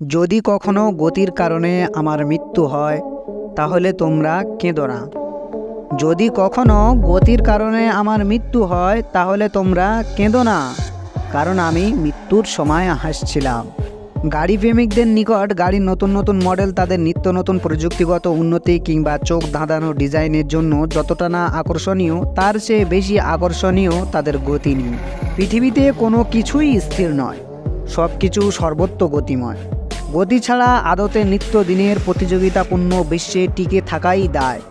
যদি কখনো গতির কারণে আমার মৃত্যু হয় তাহলে তোমরা কেঁদো না। যদি কখনো গতির কারণে আমার মৃত্যু হয় তাহলে তোমরা কেঁদো না, কারণ আমি মৃত্যুর সময় হাসছিলাম। গাড়ি প্রেমিকদের নিকট গাড়ির নতুন নতুন মডেল তাদের নিত্য নতুন প্রযুক্তিগত উন্নতি কিংবা চোখ ধাঁধানো ডিজাইনের জন্য যতটা না আকর্ষণীয়, তার চেয়ে বেশি আকর্ষণীয় তাদের গতি নিয়ে। পৃথিবীতে কোনো কিছুই স্থির নয়, সব কিছু সর্বত্র গতিময়। গতি ছাড়া আদতে নিত্যদিনের প্রতিযোগিতাপূর্ণ বিশ্বে টিকে থাকাই দায়।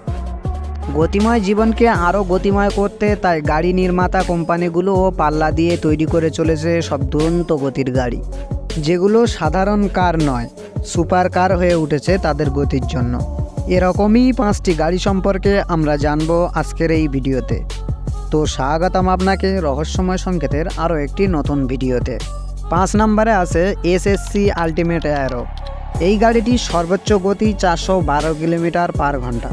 গতিময় জীবনকে আরও গতিময় করতে তাই গাড়ি নির্মাতা কোম্পানিগুলোও পাল্লা দিয়ে তৈরি করে চলেছে সব দুরন্ত গতির গাড়ি, যেগুলো সাধারণ কার নয়, সুপার কার হয়ে উঠেছে তাদের গতির জন্য। এরকমই 5টি গাড়ি সম্পর্কে আমরা জানবো আজকের এই ভিডিওতে। তো স্বাগতম আপনাকে রহস্যময় সংকেতের আরও একটি নতুন ভিডিওতে। 5 নম্বরে আছে এসএসসি আল্টিমেট অ্যারো। এই গাড়িটির সর্বোচ্চ গতি 412 কিলোমিটার পার ঘন্টা।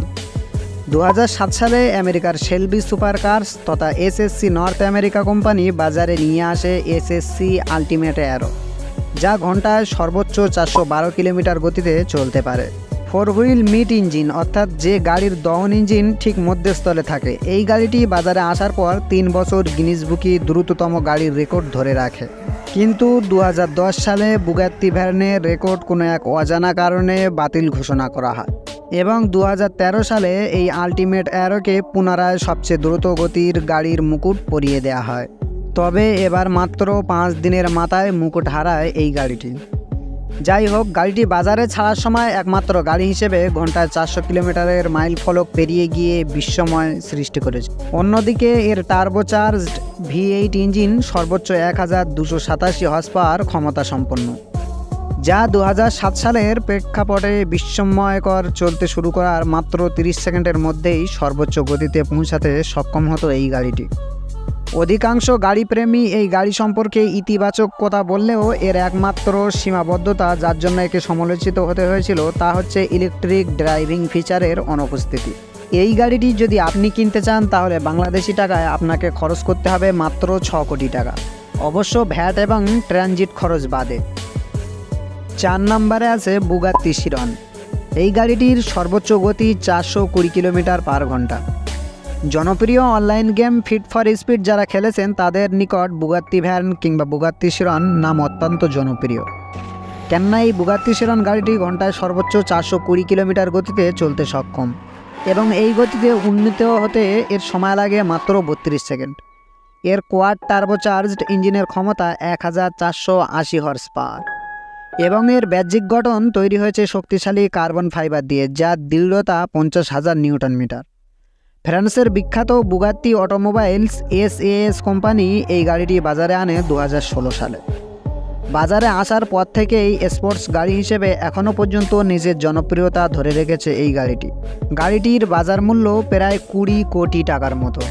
2007 সালে আমেরিকার শেলবি সুপার কার্স তথা এসএসসি নর্থ আমেরিকা কোম্পানি বাজারে নিয়ে আসে এসএসসি আল্টিমেট অ্যারো, যা ঘন্টায় সর্বোচ্চ 412 কিলোমিটার গতিতে চলতে পারে। 4 হুইল মিড ইঞ্জিন, অর্থাৎ যে গাড়ির দহন ইঞ্জিন ঠিক মধ্যস্থলে থাকে। এই গাড়িটি বাজারে আসার পর 3 বছর গিনিস বুকে দ্রুততম গাড়ির রেকর্ড ধরে রাখে। কিন্তু 2010 সালে বুগাত্তি ভ্যারনের রেকর্ড কোনো এক অজানা কারণে বাতিল ঘোষণা করা হয় এবং 2013 সালে এই আল্টিমেট অ্যারোকে পুনরায় সবচেয়ে দ্রুত গতির গাড়ির মুকুট পরিয়ে দেওয়া হয়। তবে এবার মাত্র 5 দিনের মাথায় মুকুট হারায় এই গাড়িটি। যাই হোক, গাড়িটি বাজারে ছাড়ার সময় একমাত্র গাড়ি হিসেবে ঘন্টায় 400 কিলোমিটারের মাইল ফলক পেরিয়ে গিয়ে বিস্ময় সৃষ্টি করেছে। অন্যদিকে এর টার্বোচার্জড V8 ইঞ্জিন সর্বোচ্চ 1287 হর্স পাওয়ার ক্ষমতা সম্পন্ন, যা 2007 সালের প্রেক্ষাপটে বিস্ময়কর। চলতে শুরু করার মাত্র 30 সেকেন্ডের মধ্যেই সর্বোচ্চ গতিতে পৌঁছাতে সক্ষম হতো এই গাড়িটি। অধিকাংশ গাড়িপ্রেমী এই গাড়ি সম্পর্কে ইতিবাচক কথা বললেও এর একমাত্র সীমাবদ্ধতা, যার জন্য একে সমালোচিত হতে হয়েছিল, তা হচ্ছে ইলেকট্রিক ড্রাইভিং ফিচারের অনুপস্থিতি। এই গাড়িটি যদি আপনি কিনতে চান তাহলে বাংলাদেশি টাকায় আপনাকে খরচ করতে হবে মাত্র 6 কোটি টাকা, অবশ্য ভ্যাট এবং ট্রানজিট খরচ বাদে। 4 নম্বরে আছে বুগাত্তি চিরন। এই গাড়িটির সর্বোচ্চ গতি 420 কিলোমিটার পার ঘন্টা। জনপ্রিয় online game need for speed যারা খেলেছেন তাদের নিকট বুগাত্তি ভ্যান কিংবা বুগাত্তি চিরন নাম অত্যন্ত জনপ্রিয়। কেননা এই বুগাত্তি চিরন গাড়িটি ঘন্টায় সর্বোচ্চ 420 কিলোমিটার গতিতে চলতে সক্ষম এবং এই গতিতে উন্নীত হতে এর সময় লাগে মাত্র 32 সেকেন্ড। এর কোয়াড টার্বোচার্জড ইঞ্জিনের ক্ষমতা 1480 হর্স পাওয়ার এবং এর বাহ্যিক গঠন তৈরি হয়েছে শক্তিশালী কার্বন ফাইবার দিয়ে, যার দৃঢ়তা 50,000 নিউটন মিটার। ফ্রান্সের বিখ্যাত বুগাত্তি অটোমোবাইলস SAS কোম্পানি এই গাড়িটি বাজারে আনে 2016 সালে। বাজারে আসার পর থেকেই স্পোর্টস গাড়ি হিসেবে এখনও পর্যন্ত নিজের জনপ্রিয়তা ধরে রেখেছে এই গাড়িটি। গাড়িটির বাজার মূল্য প্রায় 20 কোটি টাকার মতো।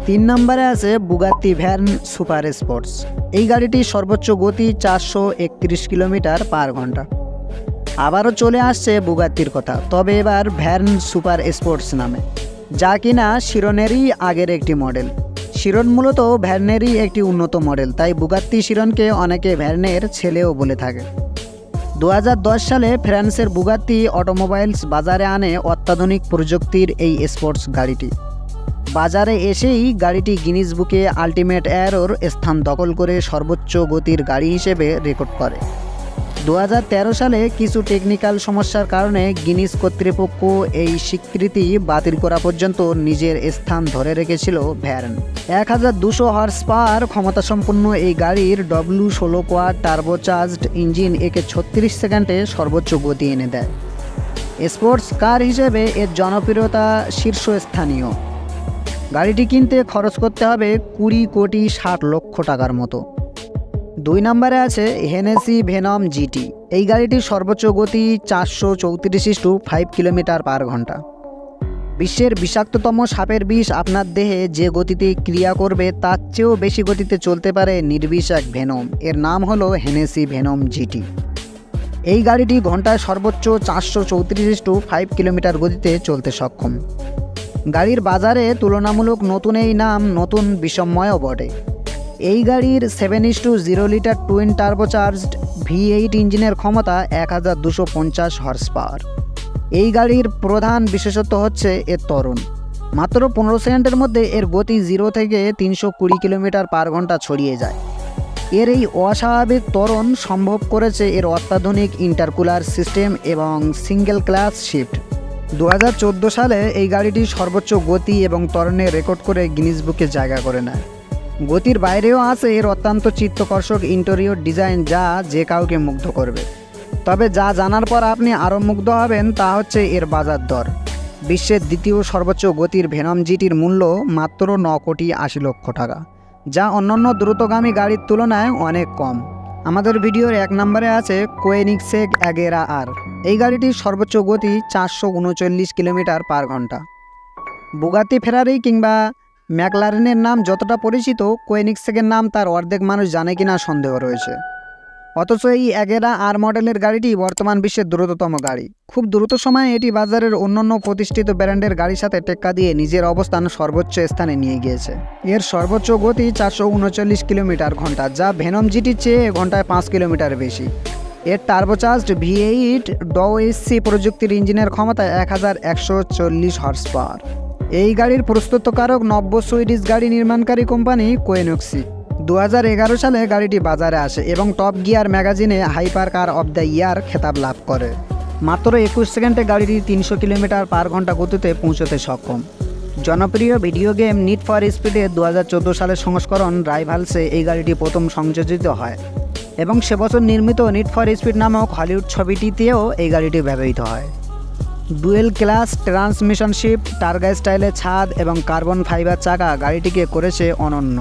3 নম্বরে আছে বুগাত্তি ভ্যান সুপার স্পোর্টস। এই গাড়িটির সর্বোচ্চ গতি 431 কিলোমিটার পার ঘন্টা। আবারও চলে আসছে বুগাত্তির কথা, তবে এবার ভ্যান সুপার স্পোর্টস নামে, যা কিনা চিরনেরই আগের একটি মডেল। চিরন মূলত ভ্যারনেরই একটি উন্নত মডেল, তাই বুগাত্তি চিরনকে অনেকে ভ্যারনের ছেলেও বলে থাকে। 2010 সালে ফ্রান্সের বুগাত্তি অটোমোবাইলস বাজারে আনে অত্যাধুনিক প্রযুক্তির এই স্পোর্টস গাড়িটি। বাজারে এসেই গাড়িটি গিনিস বুকে আল্টিমেট অ্যারোর স্থান দখল করে সর্বোচ্চ গতির গাড়ি হিসেবে রেকর্ড করে। 2013 সালে কিছু টেকনিক্যাল সমস্যার কারণে গিনিস কর্তৃপক্ষ এই স্বীকৃতি বাতিল করা পর্যন্ত নিজের স্থান ধরে রেখেছিল ভ্যান। 1200 হর্স পাওয়ার ক্ষমতাসম্পন্ন এই গাড়ির W16 কোয়াড টার্বোচার্জড ইঞ্জিন একে 36 সেকেন্ডে সর্বোচ্চ গতি এনে দেয়। স্পোর্টস কার হিসেবে এর জনপ্রিয়তা শীর্ষস্থানীয়। গাড়িটি কিনতে খরচ করতে হবে 20 কোটি 60 লক্ষ টাকার মতো। 2 নম্বরে আছে হেনেসি ভেনম GT। এই গাড়িটির সর্বোচ্চ গতি 434/5 কিলোমিটার পার ঘন্টা। বিশ্বের বিষাক্ততম সাপের বিষ আপনার দেহে যে গতিতে ক্রিয়া করবে তার চেয়েও বেশি গতিতে চলতে পারে নির্বিষ এক ভেনম। এর নাম হলো হেনেসি ভেনম GT। এই গাড়িটি ঘন্টায় সর্বোচ্চ 434/5 কিলোমিটার গতিতে চলতে সক্ষম। গাড়ির বাজারে তুলনামূলক নতুন এই নাম নতুন বিস্ময়ও বটে। এই গাড়ির 7:0 লিটার টুইন টার্বোচার্জড V8 ইঞ্জিনের ক্ষমতা 1250 হর্স পাওয়ার। এই গাড়ির প্রধান বিশেষত্ব হচ্ছে এর ত্বরণ। মাত্র 15 সেকেন্ডের মধ্যে এর গতি 0 থেকে 320 কিলোমিটার পার ঘন্টা ছড়িয়ে যায়। এর এই অস্বাভাবিক ত্বরণ সম্ভব করেছে এর অত্যাধুনিক ইন্টারকুলার সিস্টেম এবং সিঙ্গেল ক্লাচ শিফট। 2014 সালে এই গাড়িটি সর্বোচ্চ গতি এবং ত্বরণে রেকর্ড করে গিনিস বুকে জায়গা করে নেয়। গতির বাইরেও আছে এর অত্যন্ত চিত্তকর্ষক ইন্টেরিয়র ডিজাইন, যা যে কাউকে মুগ্ধ করবে। তবে যা জানার পর আপনি আরও মুগ্ধ হবেন তা হচ্ছে এর বাজার দর। বিশ্বের দ্বিতীয় সর্বোচ্চ গতির ভেনম জিটির মূল্য মাত্র 9 কোটি 80 লক্ষ টাকা, যা অন্যান্য দ্রুতগামী গাড়ির তুলনায় অনেক কম। আমাদের ভিডিওর 1 নম্বরে আছে কোয়েনিগসেগ অ্যাগেরা আর। এই গাড়িটির সর্বোচ্চ গতি 439 কিলোমিটার পার ঘন্টা। বুগাতি, ফেরারি কিংবা ম্যাকলারেনের নাম যতটা পরিচিত, কোয়েনিগসেগের নাম তার অর্ধেক মানুষ জানে কিনা সন্দেহ রয়েছে। অথচ এই অ্যাগেরা আর মডেলের গাড়িটি বর্তমান বিশ্বের দ্রুততম গাড়ি। খুব দ্রুত সময়ে এটি বাজারের অন্যান্য প্রতিষ্ঠিত ব্র্যান্ডের গাড়ির সাথে টেক্কা দিয়ে নিজের অবস্থান সর্বোচ্চ স্থানে নিয়ে গিয়েছে। এর সর্বোচ্চ গতি 439 কিলোমিটার ঘন্টা, যা ভেনম জিটির চেয়ে ঘন্টায় 5 কিলোমিটার বেশি। এর টার্বোচার্জড V8 DOSC প্রযুক্তির ইঞ্জিনের ক্ষমতা 1140 হর্স পাওয়ার। এই গাড়ির প্রস্তুতকারক নব্য সুইডিশ গাড়ি নির্মাণকারী কোম্পানি কোয়েনিগসেগ। 2011 সালে গাড়িটি বাজারে আসে এবং টপ গিয়ার ম্যাগাজিনে hyper car of the year খেতাব লাভ করে। মাত্র 21 সেকেন্ডে গাড়িটি 300 কিলোমিটার পার ঘন্টা গতিতে পৌঁছতে সক্ষম। জনপ্রিয় ভিডিও গেম নিড ফর স্পিডের 2014 সালের সংস্করণ রাইভালসে এই গাড়িটি প্রথম সংযোজিত হয় এবং সে বছর নির্মিত নিড ফর স্পিড নামক হলিউড ছবিটিতেও এই গাড়িটি ব্যবহৃত হয়। ডুয়েল ক্লাস ট্রান্সমিশন শিফট, টার্গা স্টাইলের ছাদ এবং কার্বন ফাইবার চাকা গাড়িটিকে করেছে অনন্য।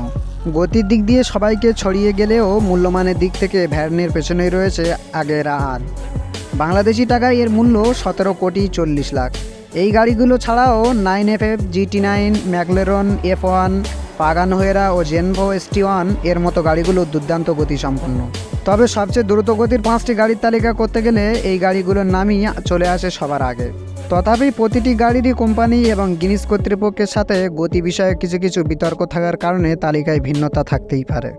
গতির দিক দিয়ে সবাইকে ছড়িয়ে গেলেও মূল্যমানের দিক থেকে ভ্যানের পেছনেই রয়েছে অ্যাগেরা আর। বাংলাদেশি টাকায় এর মূল্য 17 কোটি 40 লাখ। এই গাড়িগুলো ছাড়াও 9FF, GT9, ম্যাকলারেন F1, পাগান হুয়েরা ও জেনভো ST1 এর মতো গাড়িগুলো দুর্দান্ত গতিসম্পন্ন। তবে সবচেয়ে দ্রুত গতির 5টি গাড়ির তালিকা করতে গেলে এই গাড়িগুলোর নামই চলে আসে সবার আগে। তথাপি প্রতিটি গাড়িরই কোম্পানি এবং গিনিস কর্তৃপক্ষের সাথে গতি বিষয়ে কিছু বিতর্ক থাকার কারণে তালিকায় ভিন্নতা থাকতেই পারে।